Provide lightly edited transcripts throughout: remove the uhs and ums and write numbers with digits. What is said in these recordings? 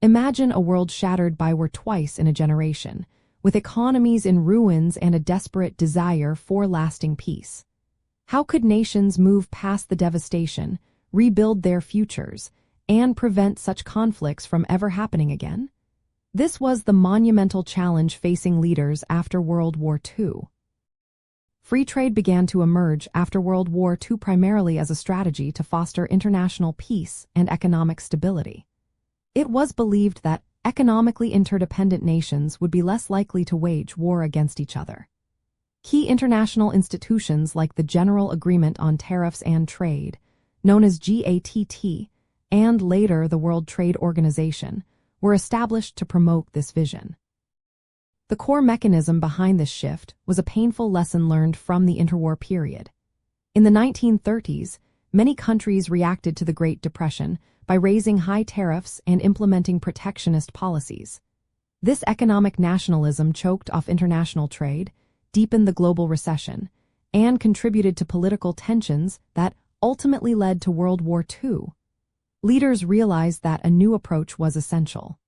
Imagine a world shattered by war twice in a generation, with economies in ruins and a desperate desire for lasting peace. How could nations move past the devastation, rebuild their futures, and prevent such conflicts from ever happening again? This was the monumental challenge facing leaders after World War II. Free trade began to emerge after World War II primarily as a strategy to foster international peace and economic stability. It was believed that economically interdependent nations would be less likely to wage war against each other. Key international institutions like the General Agreement on Tariffs and Trade, known as GATT, and later the World Trade Organization, were established to promote this vision. The core mechanism behind this shift was a painful lesson learned from the interwar period. In the 1930s, many countries reacted to the Great Depression by raising high tariffs and implementing protectionist policies. This economic nationalism choked off international trade, deepened the global recession, and contributed to political tensions that ultimately led to World War II. Leaders realized that a new approach was essential.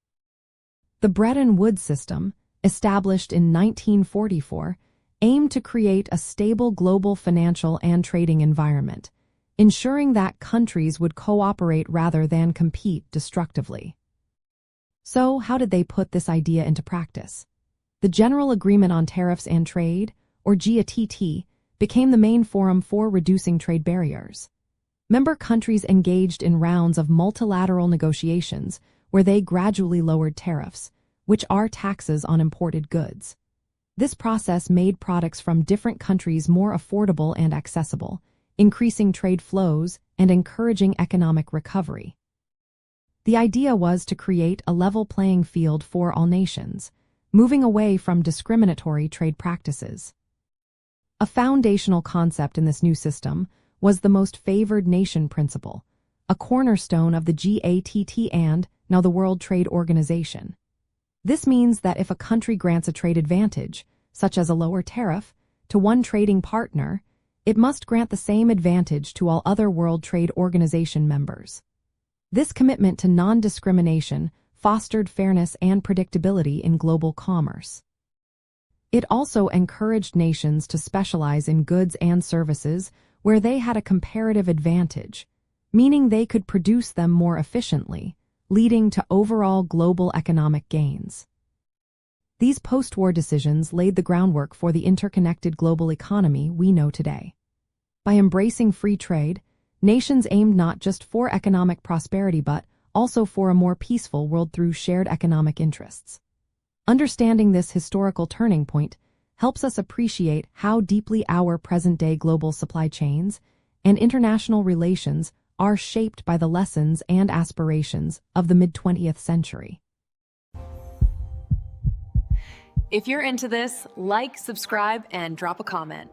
The Bretton Woods system, established in 1944, aimed to create a stable global financial and trading environment, ensuring that countries would cooperate rather than compete destructively. So, how did they put this idea into practice? The General Agreement on Tariffs and Trade, or GATT, became the main forum for reducing trade barriers. Member countries engaged in rounds of multilateral negotiations where they gradually lowered tariffs, which are taxes on imported goods. This process made products from different countries more affordable and accessible, increasing trade flows and encouraging economic recovery. The idea was to create a level playing field for all nations, moving away from discriminatory trade practices. A foundational concept in this new system was the most favored nation principle, a cornerstone of the GATT and, now the World Trade Organization. This means that if a country grants a trade advantage, such as a lower tariff, to one trading partner, it must grant the same advantage to all other World Trade Organization members. This commitment to non-discrimination fostered fairness and predictability in global commerce. It also encouraged nations to specialize in goods and services where they had a comparative advantage, meaning they could produce them more efficiently, leading to overall global economic gains. These post-war decisions laid the groundwork for the interconnected global economy we know today. By embracing free trade, nations aimed not just for economic prosperity but also for a more peaceful world through shared economic interests. Understanding this historical turning point helps us appreciate how deeply our present-day global supply chains and international relations are shaped by the lessons and aspirations of the mid-20th century. If you're into this, like, subscribe, and drop a comment.